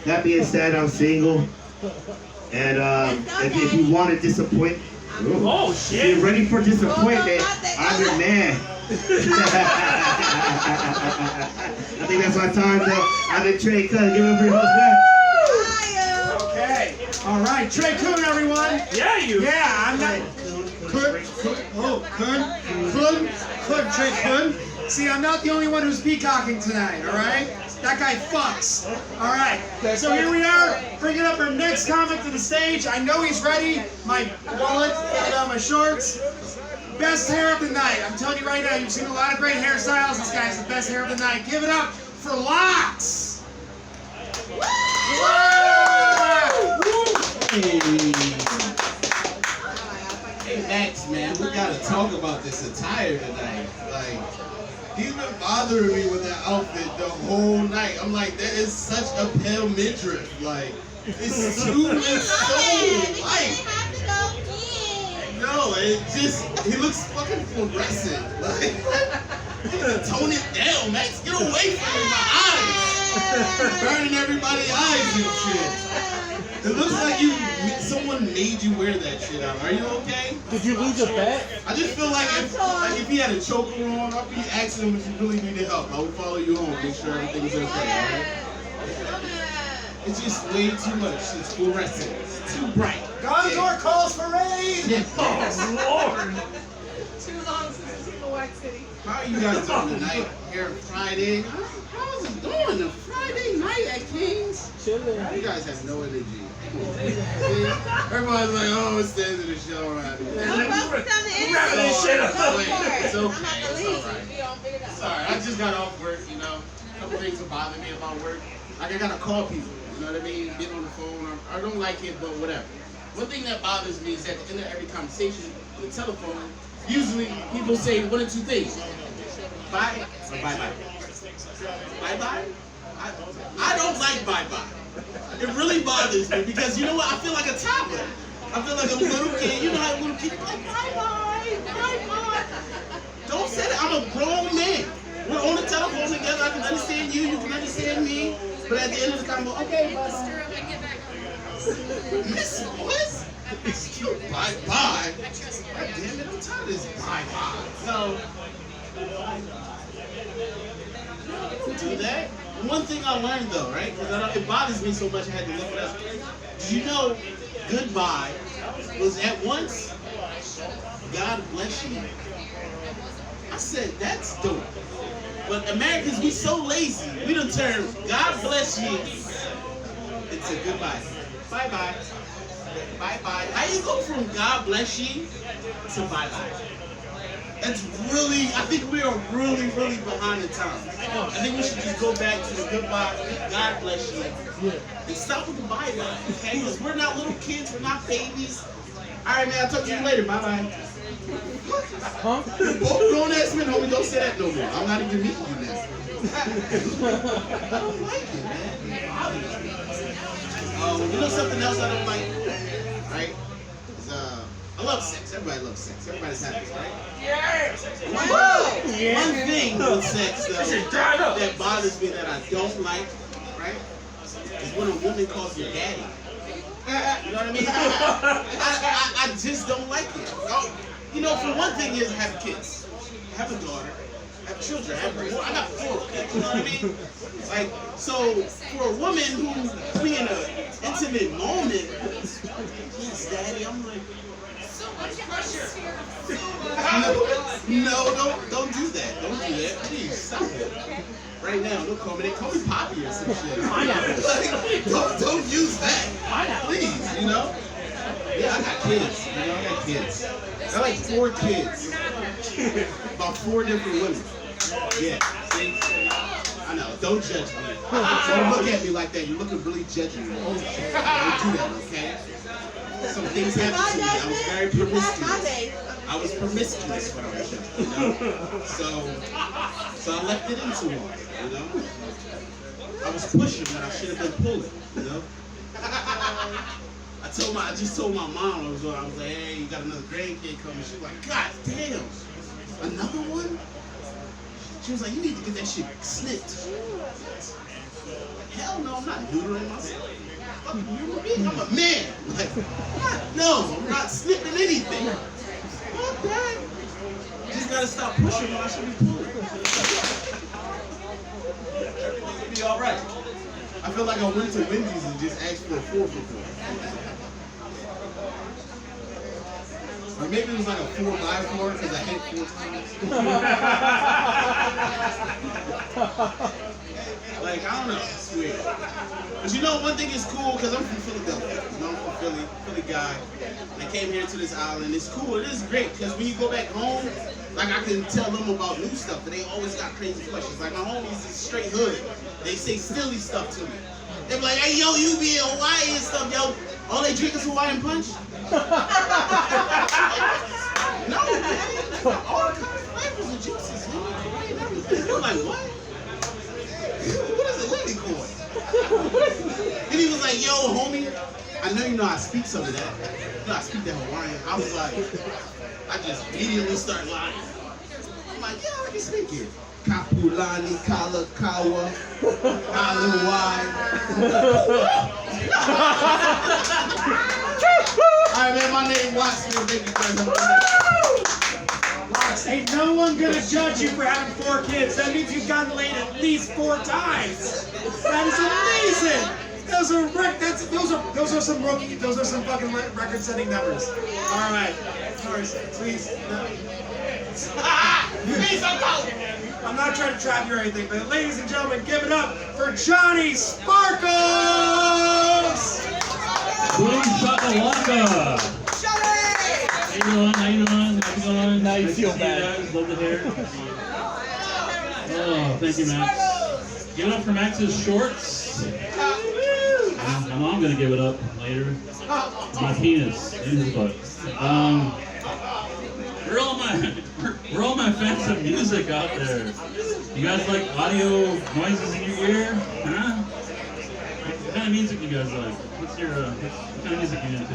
That being said, I'm single. And if you want to disappoint, Oh shit! get ready for disappointment. I'm your man. I think that's my time though. I've been Trey Coon. Give it up for your host, man. Okay. All right, Trey Coon, everyone. Yeah, you. Yeah, I'm not. Coon, Trey Coon. See, I'm not the only one who's peacocking tonight. All right. That guy fucks. All right. So here we are, bringing up our next comic to the stage. I know he's ready. My wallet, my shorts. Best hair of the night. I'm telling you right now, you've seen a lot of great hairstyles. This guy's the best hair of the night. Give it up for Locks. Hey Max, man, we gotta talk about this attire tonight. Like, he's been bothering me with that outfit the whole night. I'm like, that is such a pale midriff. Like, it's so light. No, it just, he looks fucking fluorescent. Like, you gotta tone it down, Max. Get away from my eyes. Burning everybody's eyes and shit. It looks like someone made you wear that shit out. Are you okay? Did you lose a bet? I just feel like if he had a choker on, I'd be asking him if you really needed help. I would follow you home, make sure everything's okay, alright? It's just way too much. It's fluorescent. It's too bright. Gondor calls for rain. Oh Lord! Too long since it's in the White City. How are you guys doing tonight? Here Friday. How's it going? A Friday night at King's? Chilling. You guys have no energy. Everybody's like, oh, it's the end of the show already. Wrapping this shit up. It's okay. It's alright. Sorry, I just got off work, you know. A couple things that bother me about work. Like, I gotta call people, you know what I mean? Get on the phone. I don't like it, but whatever. One thing that bothers me is at the end of every conversation on the telephone, usually people say one or two things. Bye or bye-bye. Bye-bye? I don't like bye-bye. It really bothers me because you know what? I feel like a toddler. I feel like a little kid. You know how little kids like bye-bye, bye-bye. Don't say that. I'm a grown man. We're on the telephone together. I can understand you. You can understand me. But at the end of the convo, okay, bye-bye. Miss what? Bye-bye. God damn it, I'm tired of this bye-bye. So, don't do that. One thing I learned though, right? Because it bothers me so much I had to look it up. Did you know goodbye was at once God bless you? I said, that's dope. But Americans, we so lazy. We done turn God bless you into goodbye. Bye-bye. Bye-bye. How you go from God bless you to bye-bye? That's really, I think we are really, really behind the times. I think we should just go back to the goodbye, God bless you, and stop with the bye-bye, okay? Because we're not little kids, we're not babies. All right, man, I'll talk to you later. Bye-bye. Huh? Both grown-ass men, homie, don't say that no more. I'm not even meeting you now. I don't like it, man. You know something else I don't like, right? Is, I love sex. Everybody loves sex. Everybody's happy, right? One thing with sex, though, that bothers me that I don't like, right, is when a woman calls you daddy. You know what I mean? I just don't like it. You know, for one thing is have kids. Have a daughter. Have children. I got 4 kids. You know what I mean? Like, so for a woman who's in an intimate moment, yes, daddy, I'm like, no, don't do that. Don't do that. Please stop it. Right now, don't call me. They call me Poppy or some shit. Pineapple. Like, don't use that. Please, you know? Yeah, I got kids. You know, I got kids. I got like 4 kids. About 4 different women. Yeah, see? I know, don't judge me. Don't look at me like that. You're looking really judging me. Don't do that, okay? Some things happened to me. I was very promiscuous. I was promiscuous when I was young, you know? So I left it into one, you know? I was pushing when I should have been pulling, you know? I just told my mom, I was like, hey, you got another grandkid coming. She was like, God damn, another one? She was like, you need to get that shit snipped. Hell no, I'm not neutering myself. Fucking human being, I'm a man. Like, no, I'm not snipping anything. Fuck that. Just gotta stop pushing when I should be pulling. Everything will be alright. I feel like I went to Wendy's and just asked for a 4-for-4. Or maybe it was like a 4x4 because I hit 4 times. Like, I don't know, it's weird. But you know, one thing is cool, because I'm from Philadelphia. You know, I'm from Philly guy. And I came here to this island. It's cool, it is great, because when you go back home, like I can tell them about new stuff, but they always got crazy questions. Like my homies is straight hood. They say silly stuff to me. They be like, hey, yo, you be in Hawaii and stuff, yo. All they drink is Hawaiian punch? No, man. All kinds of flavors and juices, man. And everything. You're like, what? What is a Lili coin? And he was like, yo, homie, I know you know I speak some of that. You know I speak that Hawaiian. I was like, I just immediately start lying. I'm like, yeah, I can speak it. Kapulani, Kalakawa, Haluai. Alright, man, my name Watts. Thank you guys. Watts, ain't no one gonna judge you for having 4 kids. That means you've gotten laid at least 4 times. That is amazing. Those are some fucking record-setting numbers. All right, please. No. I'm not trying to trap you or anything, but ladies and gentlemen, give it up for J.Sparkles! Boom shakalaka! How you doing? How's it going? Now you feel bad. Love the hair. Oh, thank you, Max. Give it up for Max's shorts. I know I'm gonna give it up later. My penis in his butt. We're all my fans of music out there. You guys like audio noises in your ear? Huh? What kind of music you guys like? What kind of music you into?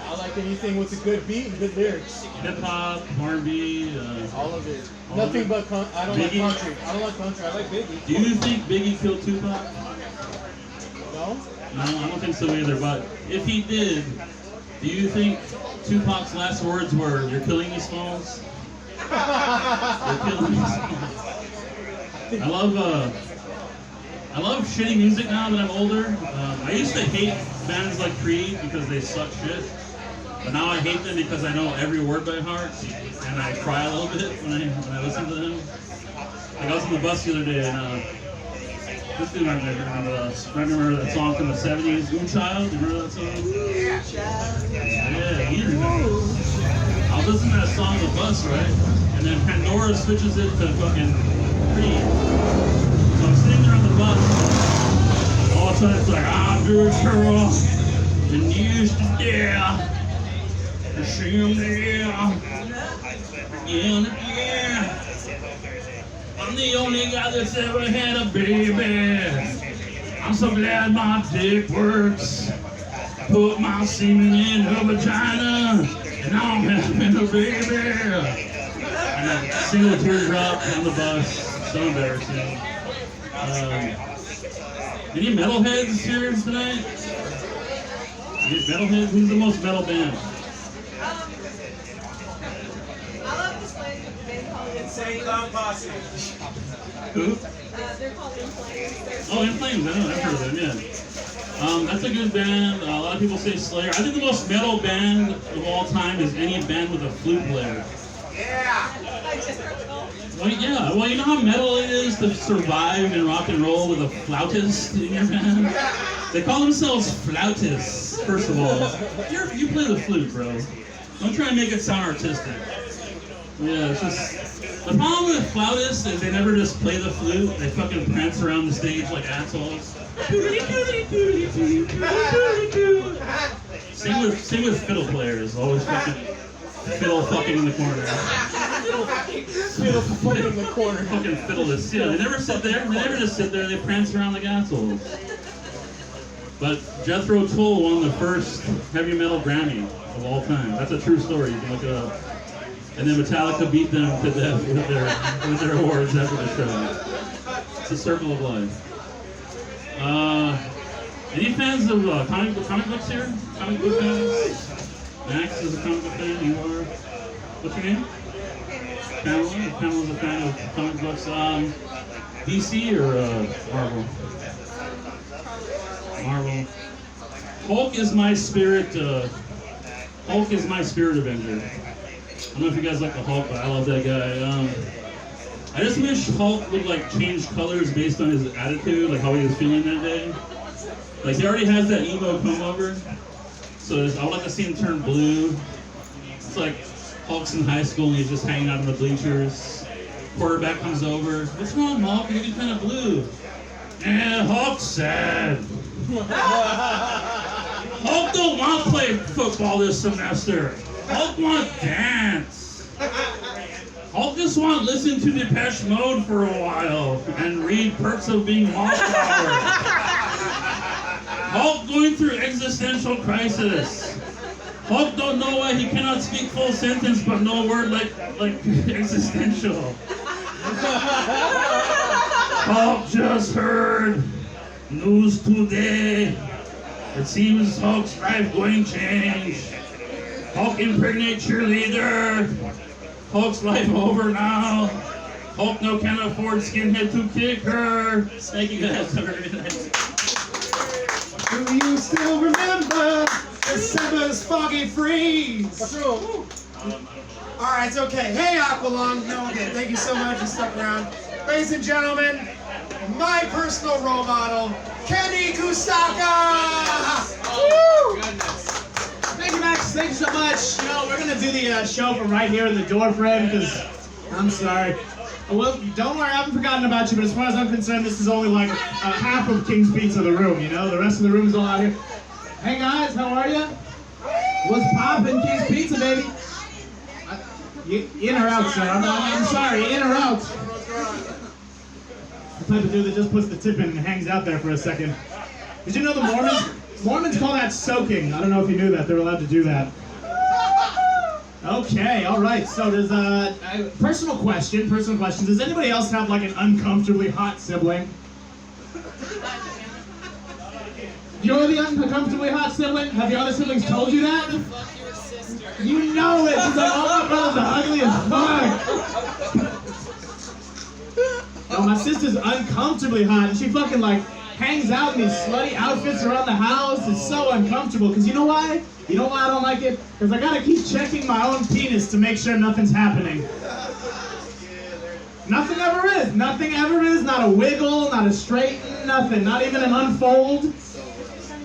I like anything with a good beat and good lyrics. Hip hop, R&B, all of it. Nothing but I don't like country. I don't like country. I like Biggie. Do you think Biggie killed Tupac? No. No, I don't think so either. But if he did, do you think Tupac's last words were, "You're killing these phones"? You're killing these phones. I love shitty music now that I'm older. I used to hate bands like Creed because they suck shit. But now I hate them because I know every word by heart, and I cry a little bit when I listen to them. Like I was on the bus the other day, and this dude I remember that song from the 70s, Moon Child. You remember that song? Yeah, he remembers. I was listening to that song on the bus, right? And then Pandora switches it to fucking Creed. So I'm sitting there on the bus. All of a sudden it's like, I'm good girl, and used to dare. Yeah. I'm the only guy that's ever had a baby. I'm so glad my dick works. Put my semen in her vagina, and now I'm having a baby. And a single teardrop on the bus. So embarrassing. Any metalheads here tonight? Any metalheads? Who's the most metal band? Who? They're called In Flames. Oh, In Flames. I know. I've heard of them. Yeah. That's a good band. A lot of people say Slayer. I think the most metal band of all time is any band with a flute player. Well, you know how metal it is to survive in rock and roll with a flautist in your band? They call themselves flautists, first of all. You play the flute, bro. Don't try and make it sound artistic. Yeah, it's just... The problem with flautists is they never just play the flute. They fucking prance around the stage like assholes. Sing with fiddle players. Always fucking fiddle fucking in the corner. Fiddle fucking in the corner. Fucking fiddleists. Yeah, they never sit there. They never just sit there. They prance around like assholes. But Jethro Tull won the first heavy metal Grammy of all time. That's a true story. You can look it up. And then Metallica beat them to death with their awards after the show. It's a circle of life. Any fans of comic books here? Comic book fans? Max is a comic book fan. You are. What's your name? Pamela. Pamela's a fan of comic books. DC or Marvel? Marvel. Hulk is my spirit. Hulk is my spirit avenger. I don't know if you guys like the Hulk, but I love that guy. I just wish Hulk would like change colors based on his attitude, like how he was feeling that day. Like he already has that emo come over, so I would like to see him turn blue. It's like Hulk's in high school and he's just hanging out in the bleachers. Quarterback comes over. What's wrong, Hulk? You're getting kind of blue. Hulk's sad. Hulk don't want to play football this semester. Hulk wants dance. Hulk just want to listen to Depeche Mode for a while and read Perks of Being Wallflower. Hulk going through existential crisis. Hulk don't know why he cannot speak full sentence but no word like existential. Hulk just heard news today. It seems Hulk's life going change. Hulk impregnate cheerleader. Hulk's life over now. Hulk no can afford skinhead to kick her. Thank you guys. Have a great night. Do you still remember December's foggy freeze? Alright, it's okay. Hey, Aqualung. No, okay. Thank you so much for sticking around. Ladies and gentlemen, my personal role model, Kenny Kusaka! Woo! Thank you, Max. Thank you so much. You know, we're going to do the show from right here in the door frame because, I'm sorry. Well, don't worry, I haven't forgotten about you, but as far as I'm concerned, this is only like half of King's Pizza, the room, you know? The rest of the room is all out here. Hey, guys, how are you? What's poppin', King's Pizza, baby? In or out, sir? I'm sorry, in or out? The type of dude that just puts the tip in and hangs out there for a second. Did you know the Mormons call that soaking? I don't know if you knew that. They're allowed to do that. Okay, all right. So there's a personal question. Does anybody else have like an uncomfortably hot sibling? You're the uncomfortably hot sibling? Have your other siblings told you that? You know it. She's like, oh, my brother's ugly as fuck. Oh, my sister's uncomfortably hot, and she fucking like hangs out in these slutty outfits around the house. It's so uncomfortable. Because you know why? You know why I don't like it? Because I gotta keep checking my own penis to make sure nothing's happening. Nothing ever is. Nothing ever is. Not a wiggle, not a straighten, nothing. Not even an unfold.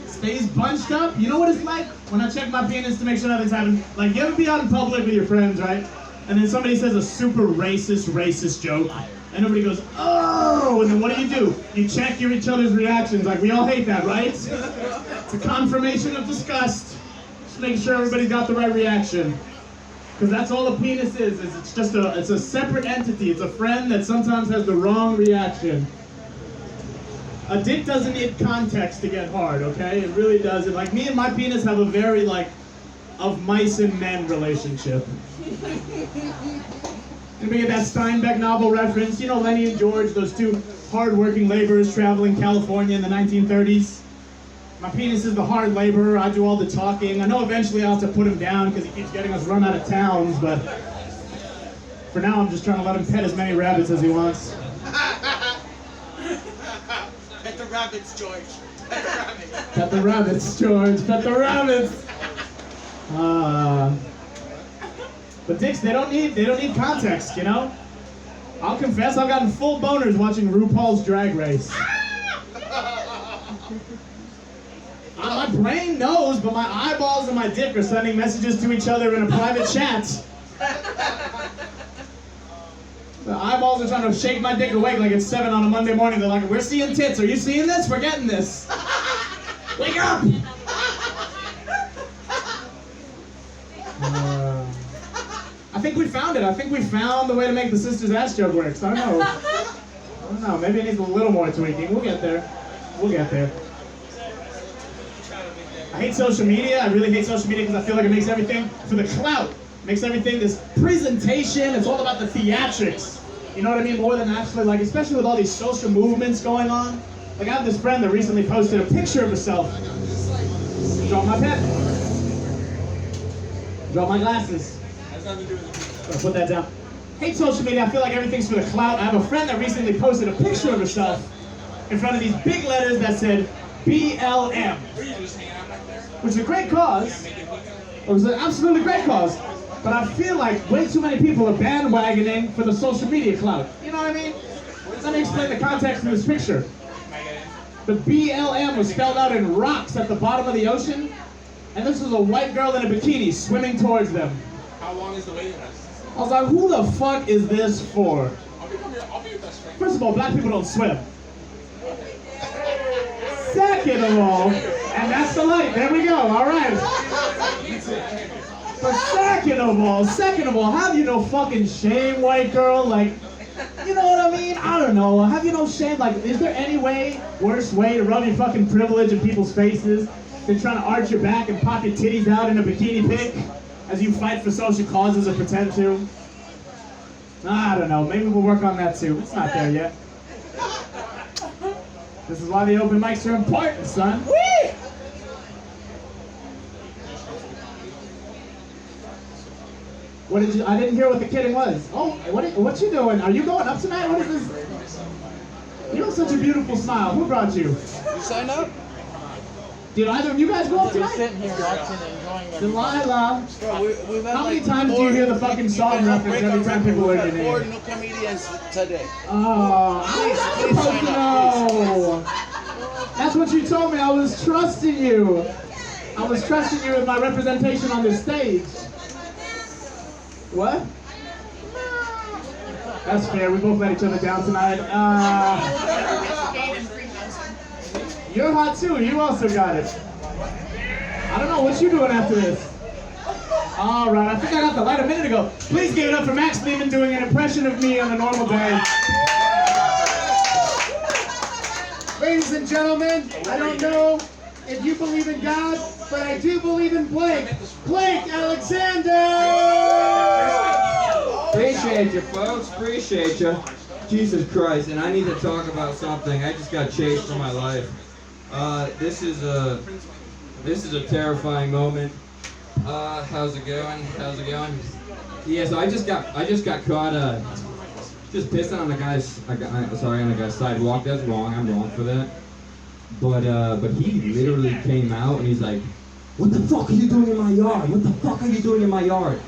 Stays bunched up. You know what it's like when I check my penis to make sure nothing's happening? Like, you ever be out in public with your friends, right? And then somebody says a super racist joke. And everybody goes, oh! And then what do? You check each other's reactions. Like, we all hate that, right? It's a confirmation of disgust. Just make sure everybody got the right reaction. Because that's all a penis is it's just it's a separate entity. It's a friend that sometimes has the wrong reaction. A dick doesn't need context to get hard, okay? It really doesn't. Like, me and my penis have a very, like, of mice and men relationship. Anybody get that Steinbeck novel reference? You know Lenny and George, those two hard-working laborers traveling California in the 1930s? My penis is the hard laborer. I do all the talking. I know eventually I'll have to put him down because he keeps getting us run out of towns, but for now I'm just trying to let him pet as many rabbits as he wants. Pet the rabbits, George. Pet the rabbits. Pet the rabbits, George. Pet the rabbits. But dicks, they don't need context, you know? I'll confess, I've gotten full boners watching RuPaul's Drag Race. My brain knows, but my eyeballs and my dick are sending messages to each other in a private chat. The eyeballs are trying to shake my dick awake like it's 7 on a Monday morning. They're like, we're seeing tits. Are you seeing this? We're getting this. Wake up! I think we found it. I think we found the way to make the sister's ass joke work. So I don't know. Maybe it needs a little more tweaking. We'll get there. We'll get there. I hate social media. I really hate social media because I feel like it makes everything for the clout. It makes everything this presentation. It's all about the theatrics. You know what I mean? More than actually, like, especially with all these social movements going on. Like, I have this friend that recently posted a picture of herself. Drop my pen. Drop my glasses. I'll put that down. Hate social media. I feel like everything's for the clout. I have a friend that recently posted a picture of herself in front of these big letters that said BLM. Which is a great cause. It was an absolutely great cause. But I feel like way too many people are bandwagoning for the social media clout. You know what I mean? Let me explain the context of this picture. The BLM was spelled out in rocks at the bottom of the ocean, and this was a white girl in a bikini swimming towards them. How long is the waiting list? I was like, who the fuck is this for? I'll be your best friend. First of all, black people don't swim. Second of all, and that's the light, there we go, all right. But second of all, have you no fucking shame, white girl? Like, you know what I mean? I don't know. Have you no shame? Like, is there any worse way to rub your fucking privilege in people's faces than trying to arch your back and pop your titties out in a bikini pic as you fight for social causes or pretend to? I don't know. Maybe we'll work on that too. It's not there yet. This is why the open mics are important, son. Whee! What did you? I didn't hear what the kidding was. Oh, what you doing? Are you going up tonight? What is this? You have such a beautiful smile. Who brought you? You signed up? Did either of you guys go up We're tonight? sitting here watching and enjoying it. Delilah. Bro, we've had How many like times do you hear the fucking song reference every time people are in We've had 4 it? new comedians today. Oh, I was supposed to know. That's what you told me. I was trusting you. I was trusting you with my representation on this stage. What? That's fair. We both let each other down tonight. You're hot too. You also got it. I don't know what you doing after this. All right. I think I got the light a minute ago. Please give it up for Max Lehman doing an impression of me on a normal day. Ladies and gentlemen, I don't know if you believe in God, but I do believe in Blake. Blake Alexander! Appreciate you, folks. Appreciate you. Jesus Christ, and I need to talk about something. I just got chased for my life. This is a terrifying moment. How's it going? How's it going? Yeah, so I just got caught just pissing on the guy's on the guy's sidewalk. That's wrong. I'm wrong for that. But he literally came out and he's like, "What the fuck are you doing in my yard? What the fuck are you doing in my yard?"